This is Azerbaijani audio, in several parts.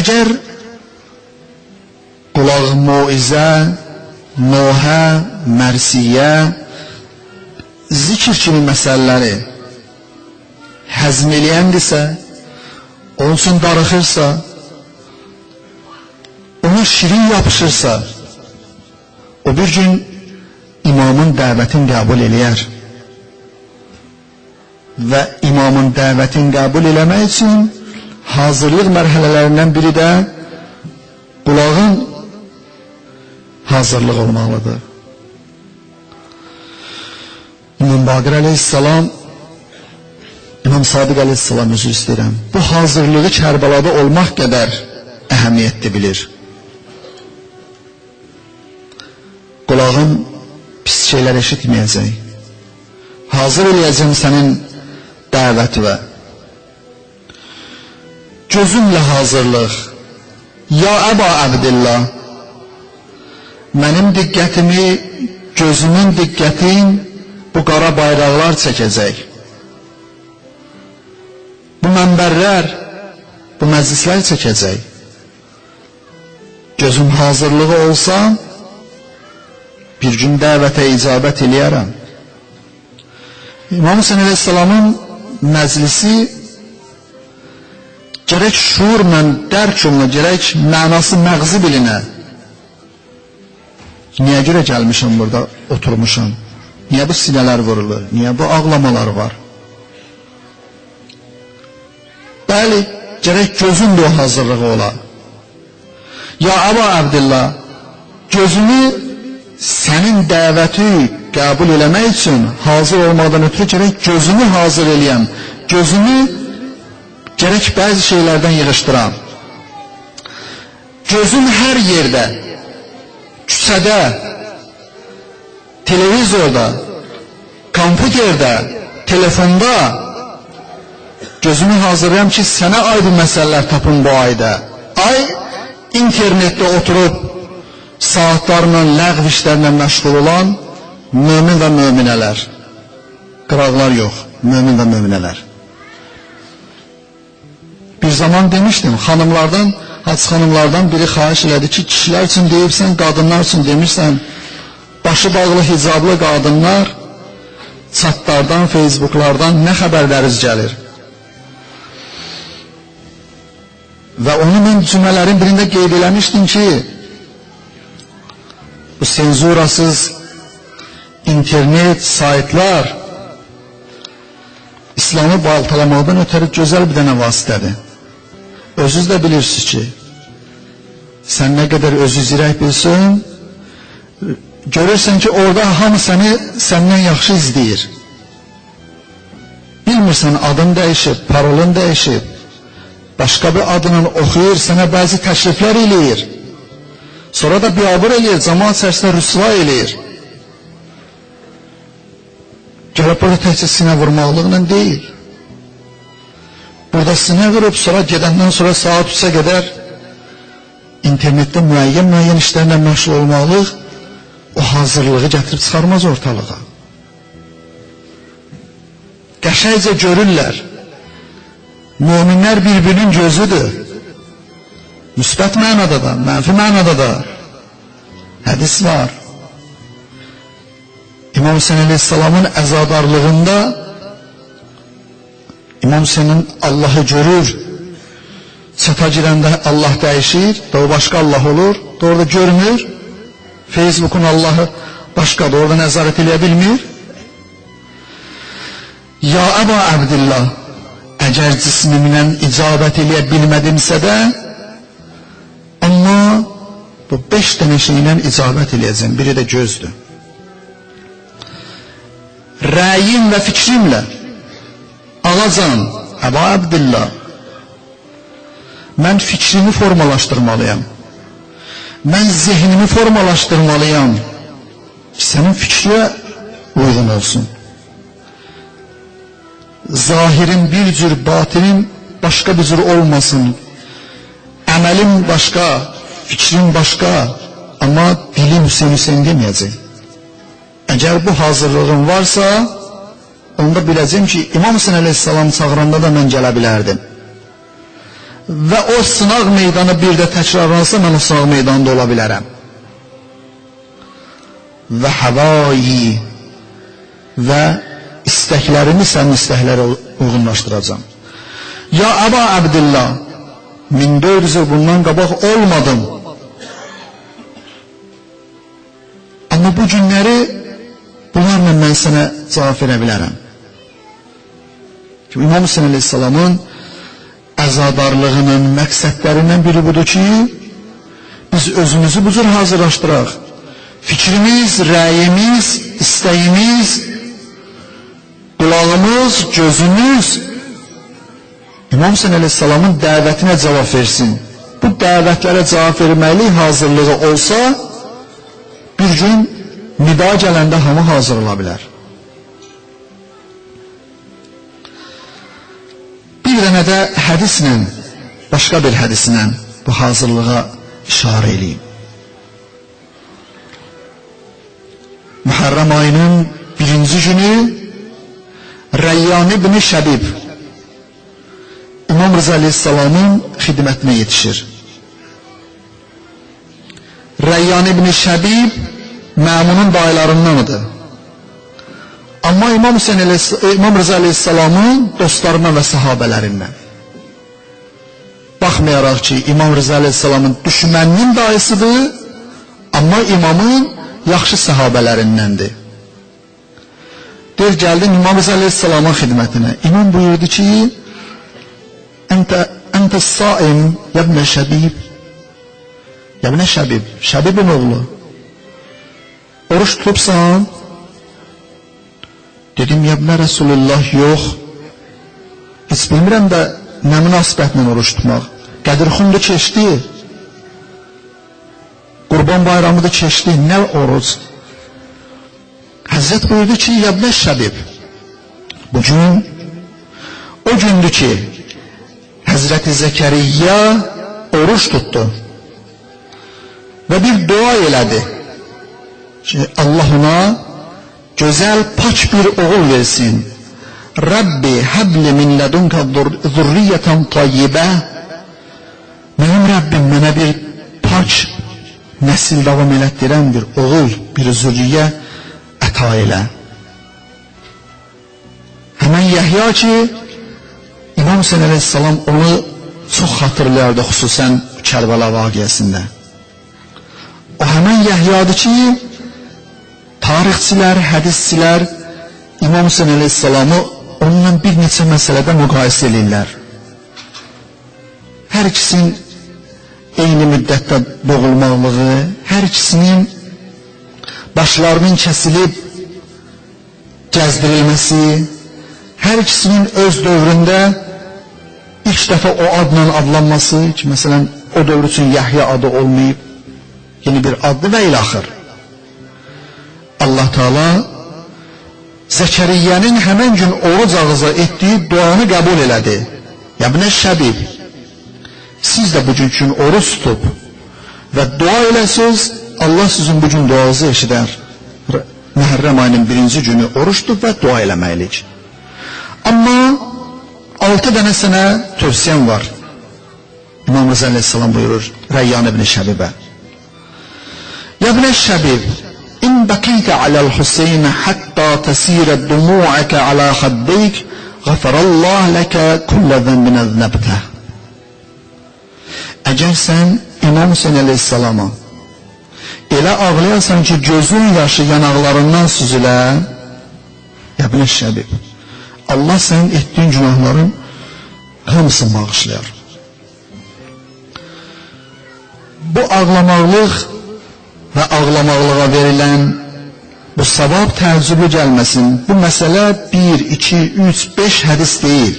Əgər qulağın moizə, nohə, mərsiyə, zikir kimi məsələləri həzm eləyəndirsə, onun üçün darıxırsa, ona şirin yapışırsa, o bir gün imamın dəvətini qəbul eləyər. Və imamın dəvətini qəbul eləmək üçün hazırlıq mərhələlərindən biri də qulağın hazırlıq olmalıdır. İmam Baqir əleyhissalam, İmam Sadiq əleyhissalam, özür istəyirəm, bu hazırlığı Kərbəlada olmaq qədər əhəmiyyətli bilir. Qulağın pis şeylər eşitməyəcək. Hazır eləyəcəm sənin dəvətivə. Gözümlə hazırlıq. Ya Əba Əbdillah, mənim diqqətimi, gözümün diqqətin bu qara bayraqlar çəkəcək. Bu mənbərlər, bu məclislər çəkəcək. Gözüm hazırlığı olsa, bir gün dəvətə icabət eləyərəm. İmam Hüseyin əleyhissalamın məclisi gərək şuurla dərk oluna, gərək mənası məğzi bilinə. Niyə görə gəlmişəm burada, oturmuşam? Niyə bu sinələr vurulur? Niyə bu ağlamalar var? Bəli, gərək gözün də o hazırlığı ola. Ya Əba Əbdillah, gözünü sənin dəvəti qəbul eləmək üçün hazır olmadan ötürü gərək gözünü hazır eləyəm. Gözünü gərək bəzi şeylərdən yığışdıram. Gözün hər yerdə, küçədə, televizorda, kompüterdə, telefonda gözümü hazırlayam ki, sənə aydın məsələlər tapın bu ayda. Ay, internetdə oturub saatlarla, ləğv işlərlə məşğul olan mömin və möminələr. Qıraqlar yox, mömin və möminələr. Bir zaman demişdim, xanımlardan, hacı xanımlardan biri xahiş elədi ki, kişilər üçün deyibsən, qadınlar üçün demişsən, başı bağlı hicablı qadınlar çatlardan, Facebooklardan nə xəbərləriz gəlir. Və onu mən cümlələrin birində qeyd eləmişdim ki, bu senzurasız internet, saytlar İslamı baltalamaqdan ötürü gözəl bir dənə vasitədir. Özünüz də bilirsiniz ki, sən nə qədər özü zirək bilsin, görürsən ki, orada hamı səni səndən yaxşı izləyir. Bilmirsən, adın dəyişib, parolun dəyişib, başqa bir adını oxuyur, sənə bəzi təkliflər eləyir. Sonra da biabır eləyir, cəmaət içərisində rüsva eləyir. Gəlib burada təkcə sinə vurmaqlıqla deyil. Burada sinə vurub, sonra gedəndən sonra saat 3-ə qədər internetdə müəyyən işlərlə məşğul olmaqlıq o hazırlığı gətirib çıxarmaz ortalığa. Qəşəngcə görürlər. Möminlər bir-birinin gözüdür. Müsbət mənada da, mənfi mənada da. Hədis var. İmam Hüseyin əleyhissalamın əzadarlığında İmam Hüseynin Allahı görür. Çata girəndə Allah dəyişir, da o başqa Allah olur, da orada görmür. Facebook'un Allahı başqadır, orada nəzarət eləyə bilmir. Ya Əba Əbdillah, əgər cismimlə icabət eləyə bilmədimsə də, amma bu 5 dənə şeylə icabət eləyəcəm, biri də gözdür. Rəyim və fikrimlə alacam, Əba Əbdillah, mən fikrimi formalaşdırmalıyam. Mən zehnimi formalaşdırmalıyam ki, sənin fikrə uyğun olsun. Zahirin bir cür, batinin başqa bir cür olmasın. Əməlim başqa, fikrim başqa, amma dilim Hüseyin deməyəcək. Əgər bu hazırlığın varsa, onda biləcəm ki, İmam Hüseyin əleyhissalam çağıranda da mən gələ bilərdim. və o sınaq meydanı bir də təkrarlansa, mən o sınaq meydanında ola bilərəm. Və havayi və istəklərimi sənin istəklərə uyğunlaşdıracam. Ya Əba Abdillah, 1400 il bundan qabaq olmadım. Amma bu günləri bunlarla mən sənə cavab verə bilərəm. İmam Hüseyin Aleyhisselamın əzadarlığının məqsədlərindən biri budur ki, biz özümüzü bu cür hazırlaşdıraq. Fikrimiz, rəyimiz, istəyimiz, qulağımız, gözümüz İmam Hüseyin Aleyhisselamın dəvətinə cavab versin. Bu dəvətlərə cavab verməli hazırlığı olsa, bir gün nida gələndə hamı hazır ola bilər. Bir dənə də hədislə, başqa bir hədislə bu hazırlığa işarə edeyim. Muharrem ayının birinci günü Rəyyan ibn Şəbib İmam Rıza Aleyhisselamın xidmətinə yetişir. Rəyyan ibn Şəbib Məmunun dayılarındanıdır. Amma İmam Rıza Aleyhisselamın dostlarından və sahabələrindən. Baxmayaraq ki, İmam Rıza Aleyhisselamın düşməninin dayısıdır, amma imamın yaxşı sahabələrindəndir. Deyir, gəldim İmam Rıza Aleyhisselamın xidmətinə. İmam buyurdu ki, Əntə saim yəbnə Şəbib. Yəbnə Şəbib, Şəbibin oğlu. Oruç tutubsan? Dedim, yəbnə Resulullah, yox. Heç bilmirəm də nə münasibətlə oruç tutmaq. Qədirxundu keçdi. Qurban bayramı da keçdi. Nə oruç? Həzrət buyurdu ki, yəbnə Şəbib. Bugün o gündür ki, Həzrəti Zəkəriyyə oruç tutdu və bir dua elədi ki, Allah ona gözəl, pak bir oğul versin. Rabbi həbli min lədunka zurriyyətən tayyibə. Mənim Rəbbim mənə bir pak nəsil davam elətdirən bir oğul, bir zürriyyə əta elə. Həmən Yəhya ki, İmam Hüseyin Aleyhisselam onu çox xatırlayardı, xüsusən Kərbəla vaqiəsində. O həmən Yəhyadır ki, tarixçilər, hədisçilər İmam Hüseyin Aleyhisselamı onunla bir neçə məsələdə müqayisə edirlər. Hər ikisinin eyni müddətdə doğulmalığı, hər ikisinin başlarının kəsilib gəzdirilməsi, hər ikisinin öz dövründə ilk dəfə o adla adlanması ki, məsələn, o dövr üçün Yahya adı olmayıb, yeni bir adlı və ilaxır. Allah Teala Zəkəriyyənin həmən gün oruc ağıza etdiyi duanı qəbul elədi. Yəbnə Şəbib, siz də bugün üçün oruc tutub və dua eləsiniz, Allah sizin bugün duanızı eşidər. Muharrem ayının birinci günü oruç tutub və dua eləməylik. Amma 6 dənə sənə tövsiyəm var. İmam Rıza Aleyhisselam buyurur Rəyyan ibn Şəbibə. Yəbnə Şəbib, İn bəkiytə aləl Hüseyin həttə təsirə dumu'əkə alə xəddeyk, ғəfərəlləh ləkə kullə zənbinə zənəbtə. Əgər sən İmam Hüseyin Aleyhisselama elə ağlayasan ki, gözün yaşı yanaqlarından süzülə, Yəbnə Şəbib, Allah sənin etdiyin günahların hamısını bağışlayar. Bu ağlamaqlıq və ağlamaqlığa verilən bu savab təəccüblü gəlməsin. Bu məsələ 1, 2, 3, 5 hədis deyil.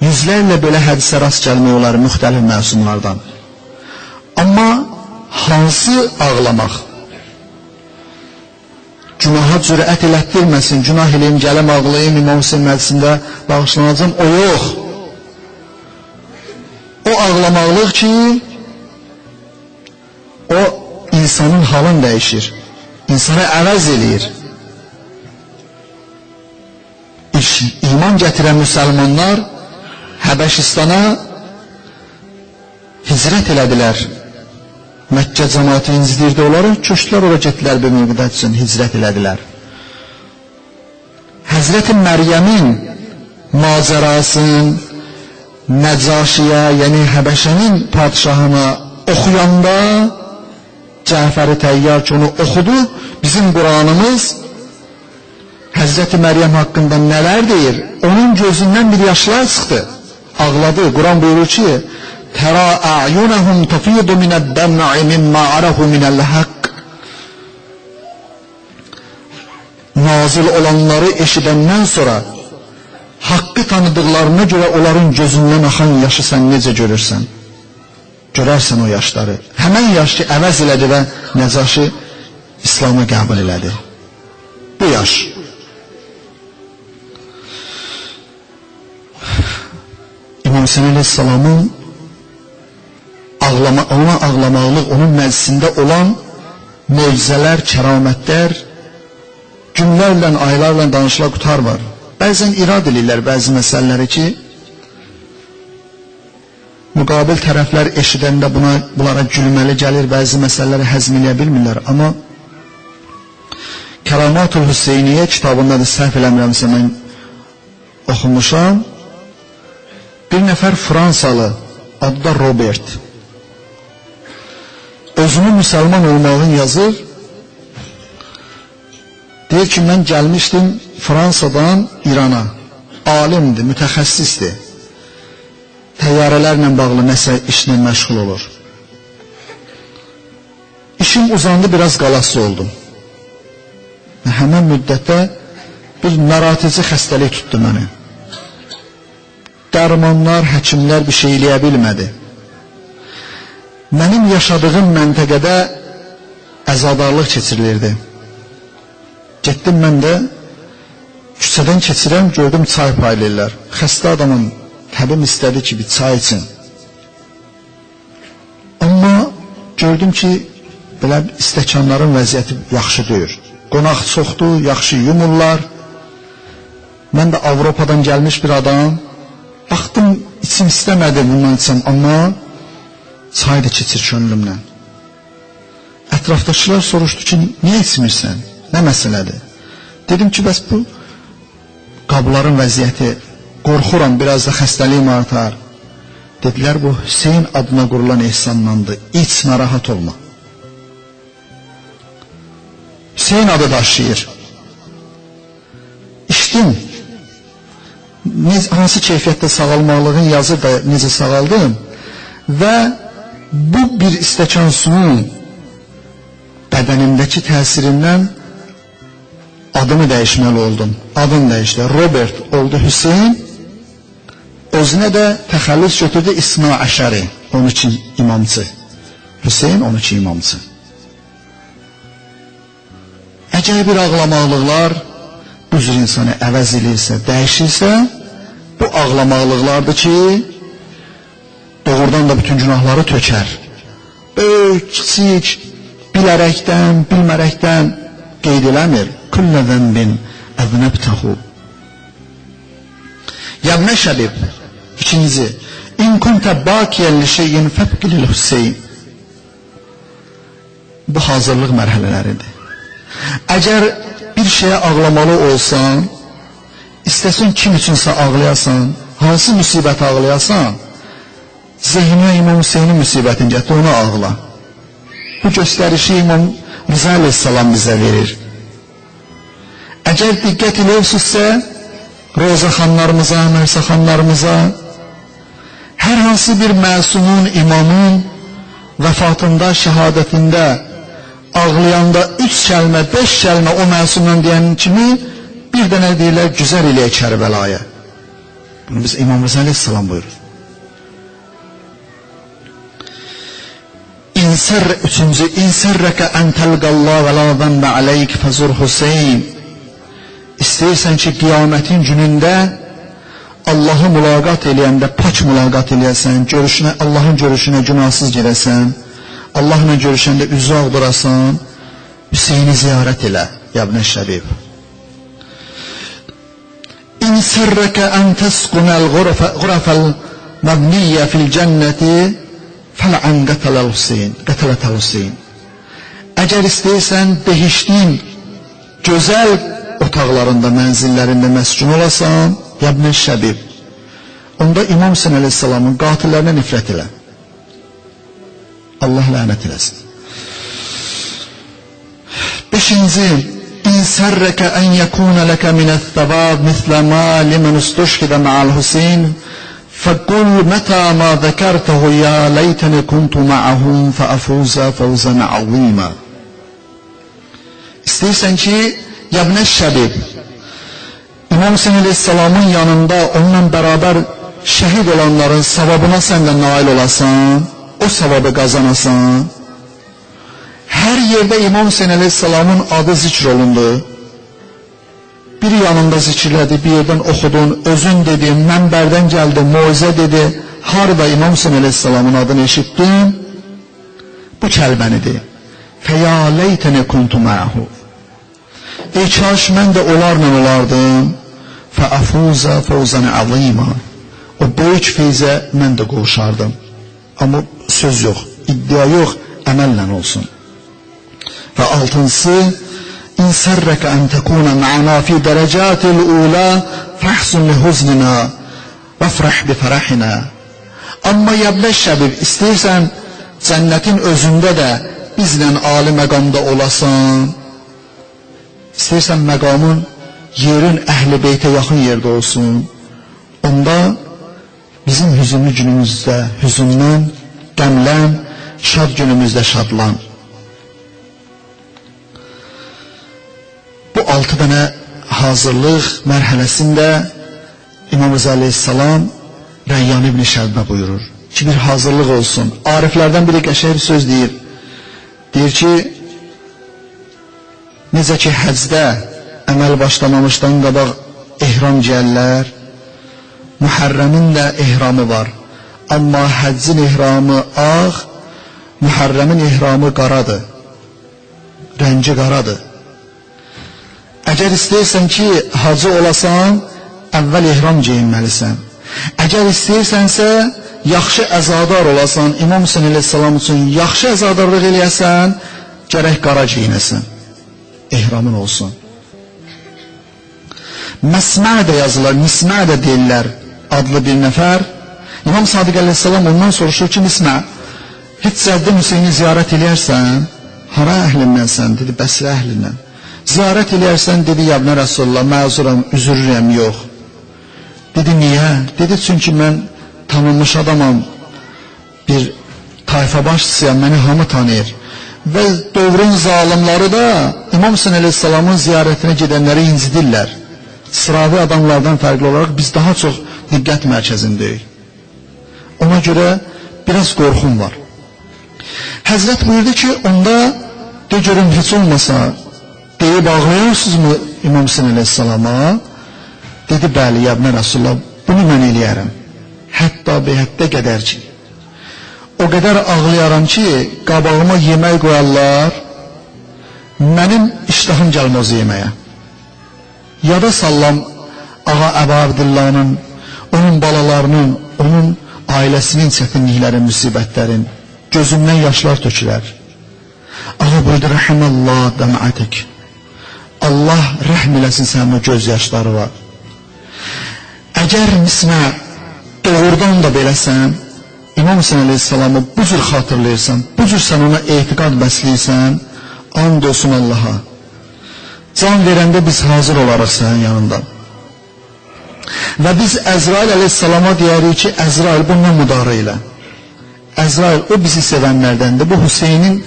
Yüzlərlə belə hədisə rast gəlmək olar müxtəlif məsumlardan. Amma hansı ağlamaq? Günaha cürət elətdirməsin, günah eləyim, gələm ağlayayım, İmam Hüseyin məclisində bağışlanacam, o yox. O ağlamaqlıq ki, o insanın halını dəyişir, insanı əvəz eləyir. İman gətirən müsəlmanlar Həbəşistana hicrət elədilər. Məkkə cəmaatı incdirdi onları, köçdülər ora getdilər bir müddət üçün hicrət elədilər. Həzrəti Məryəmin macərasını Nəcaşiyə, yəni Həbəşənin padişahına oxuyanda Cəfər-i Təyyar ki onu oxudu, bizim Quranımız Həzrəti Məryəm haqqında nələr deyir? Onun gözündən bir yaşlar çıxdı, ağladı. Quran buyurur ki, Tərə a'yunəhum tafidu minəd-dəm'i mimma arahu minəl-haqq. Nazil olanları eşidəndən sonra haqqı tanıdıqlarına görə onların gözündən axan yaşı sən necə görürsən? Görərsən o yaşları. Həmən yaş ki əvəz elədi və Nəcaşi İslamı qəbul elədi. Bu yaş. İmam Hüseyin Aleyhisselamın ona ağlamaqlıq, onun məclisində olan möcüzələr, kəramətlər günlərlə, aylarla danışıla qutar var. Bəzən irad edirlər bəzi məsələləri ki, müqabil tərəflər eşidəndə bunlara gülməli gəlir, bəzi məsələləri həzm eləyə bilmirlər. Amma Kəramatul Hüseyniyyə kitabında da səhv eləmirəmsə mən oxumuşam. Bir nəfər Fransalı, adı da Robert, özünü müsəlman olmağını yazır. Deyir ki, mən gəlmişdim Fransadan İrana, alimdir, mütəxəssisdir. Təyyarələrlə bağlı nəsə işlə məşğul olur. İşim uzandı, biraz qalası oldum. Həmən müddətdə bir narahatıcı xəstəlik tutdu məni. Dərmanlar, həkimlər bir şey eləyə bilmədi. Mənim yaşadığım məntəqədə əzadarlıq keçirilirdi. Getdim mən də, küçədən keçirəm, gördüm çay paylayırlar. Xəstə adamın təbim istədi ki, bir çay için. Amma gördüm ki, belə istəkanların vəziyyəti yaxşı deyir. Qonaq çoxdur, yaxşı yumurlar. Mən də Avropadan gəlmiş bir adam. Baxdım, içim istəmədi bundan içəm, amma çay da keçir könlümlə. Ətrafdaşlar soruşdu ki, niyə içmirsən? Nə məsələdir? Dedim ki, bəs bu qabların vəziyyəti, qorxuram, biraz da xəstəliyim artar. Dedilər, bu Hüseyin adına qurulan ehsanlandı, iç, narahat olma. Hüseyin adı daşıyır. İçdim. Hansı keyfiyyətdə sağalmalığın yazır da necə sağaldım. Və bu bir istəkan suyun bədənimdəki təsirindən adımı dəyişməli oldum. Adım dəyişdi. Robert oldu Hüseyin. Özünə də təxəllüs götürdü İsna Əşəri. 12 imamçı. Hüseyin 12 imamçı. Əgər bir ağlamaqlıqlar bu cür insanı əvəz edirsə, dəyişirsə, bu ağlamaqlıqlardır ki, doğrudan da bütün günahları tökər. Böyük, kiçik, bilərəkdən, bilmərəkdən qeyd eləmir. Kullə zənbin əznəbtəhu. Yəbnə şəbib. İkinci, İn kuntə bakiyən li şeyin fəbqilil Hüseyin. Bu hazırlıq mərhələləridir. Əgər bir şeyə ağlamalı olsan, istəsən kim üçünsə ağlayasan, hansı müsibət ağlayasan, zehninə İmam Hüseynin müsibətin gətir, onu ağla. Bu göstərişi İmam Rıza Aleyhisselam bizə verir. Əgər diqqət edirsizsə, Roza xanlarımıza, Mərsə xanlarımıza, hər hansı bir məsumun, imamın vəfatında, şəhadətində, ağlayanda 3 kəlmə, 5 kəlmə o məsumdan deyən kimi bir dənə deyirlər, güzər eləyək Kərbəlaya. Bunu biz İmam Rıza Aleyhisselam buyurur. Üçüncü, İnsərrəkə ən təlqəllah və la zəmbə aleyk fəzur Hüseyin. İstəyirsən ki, qiyamətin günündə Allahı mülaqat eləyəndə, pak mülaqat eləyəsən, Allahın görüşünə günahsız gedəsən, Allahla görüşəndə üzü ağdırasan, Hüseyni ziyarət elə, Yəbnə Şəbib. İn sərrəkə ən təsqunəl qurafəl məbniyyə fil cənnəti fələn qətələl Hüseyin. Əgər istəyirsən behiştin gözəl otaqlarında, mənzillərində məskun olasan, yəbnə şəbib, onda İmam Hüseyin əleyhissalamın qatillərinə nifrət elə. Allah lənət eləsin. 5-ci, İn sərrəkə ən yəkunə ləkə minəth-thəvab mislə ma limən istuşhidə ma'al Hüseyin fəqul mətə ma zəkərtəhu ya leytəni kuntu ma'ahum fəəfuzə fəvzən əzimə. İstəyirsən ki, yəbnə şəbib, İmam Hüseyin əleyhissalamın yanında onunla bərabər şəhid olanların savabına sən də nail olasan, o savabı qazanasan. Hər yerdə İmam Hüseyin əleyhissalamın adı zikr olundu. Bir yanında zikirlədi, bir yerdən oxudun, özün dedi, mənbərdən gəldi, moizə dedi, harada İmam Hüseyin əleyhissalamın adını eşitdin, bu kəlmənidir. Fəya leytəni kuntu ma'hu. Ey kaş mən də onlarla olardım. Fəəfuzə fəvzən əzimə. O böyük feyzə mən də qovuşardım. Amma söz yox, iddia yox, əməllə olsun. Və 6-cısı, İn sərrəkə ən təkuna ma'ana fi dərəcətil ulə fəhsun li huznina və fərəh bi fərəhinə. Amma yəblə şəbib, istəyirsən cənnətin özündə də bizlə ali məqamda olasan, istəyirsən məqamın yerin əhl-i beytə yaxın yerdə olsun, onda bizim hüzünlü günümüzdə hüzündən, qəmlən, şad günümüzdə şadlan. Bu 6 dənə hazırlıq mərhələsində İmam Rıza aleyhissalam Rəyyan ibn Şəbbə buyurur ki, bir hazırlıq olsun. Ariflərdən biri qəşəng bir söz deyir. Deyir ki, necə ki həcdə əməl başlamamışdan qabaq ehram giyərlər, Muhərrəmin də ehramı var. Amma həccin ehramı ağ, Muhərrəmin ehramı qaradır. Rəngi qaradır. Əgər istəyirsən ki, hacı olasan, əvvəl ehram geyinməlisən. Əgər istəyirsənsə, yaxşı əzadar olasan, İmam Hüseyin əleyhissalam üçün yaxşı əzadarlıq eləyəsən, gərək qara geyinəsən. Ehramın olsun. Məsmə də yazılar, mismə də deyirlər adlı bir nəfər. İmam Sadiq əleyhissalam ondan soruşur ki, mismə, heç Zəddin Hüseyni ziyarət eləyərsən, hara əhlindən dedi, Bəsrə əhlindən. Ziyarət eləyərsən, dedi, yabnə Rasulullah, məzuram, üzürürəm, yox. Dedi, niyə? Dedi, çünki mən tanınmış adamam, bir tayfa başçısıyam, məni hamı tanıyır. Və dövrün zalimları da İmam Hüseyin əleyhissalamın ziyarətinə gedənləri incidirlər. Sıravi adamlardan fərqli olaraq biz daha çox diqqət mərkəzindəyik. Ona görə biraz qorxum var. Həzrət buyurdu ki, onda de görüm heç olmasa deyib ağlayırsınızmı İmam Hüseyin əleyhissalama? Dedi, bəli, yabnə Rasulullah, bunu mən eləyərəm. Hətta bəhətdə qədər ki, o qədər ağlayaram ki, qabağıma yemək qoyarlar, mənim iştahım gəlməz yeməyə. Yada sallam ağa Əbu Abdillah'ın, onun balalarının, onun ailəsinin çətinliklərin, müsibətlərin gözündən yaşlar tökülər. Ağa buyurdu, rəhimallah dəmətək. Allah rəhm eləsin sənin o göz yaşları var. Əgər mismə doğrudan da beləsən, İmam Hüseyin əleyhissalamı bu cür xatırlayırsan, bu cür sən ona etiqad bəsləyirsən, and olsun Allaha. Can verəndə biz hazır olarıq sənin yanında. Və biz Əzrail əleyhissalama deyərik ki, Əzrail bununla müdarə ilə. Əzrail o bizi sevənlərdəndir, bu Hüseynin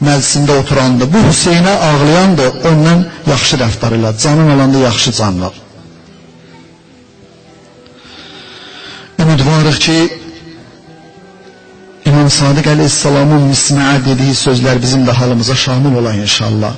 məclisində oturandır, bu Hüseynə ağlayandır, ondan yaxşı rəftar ilə, canın alanda yaxşı canlar. Ümidvarıq ki, İmam Sadiq əleyhissalamın misməə dediyi sözlər bizim də halımıza şamil olan inşallah.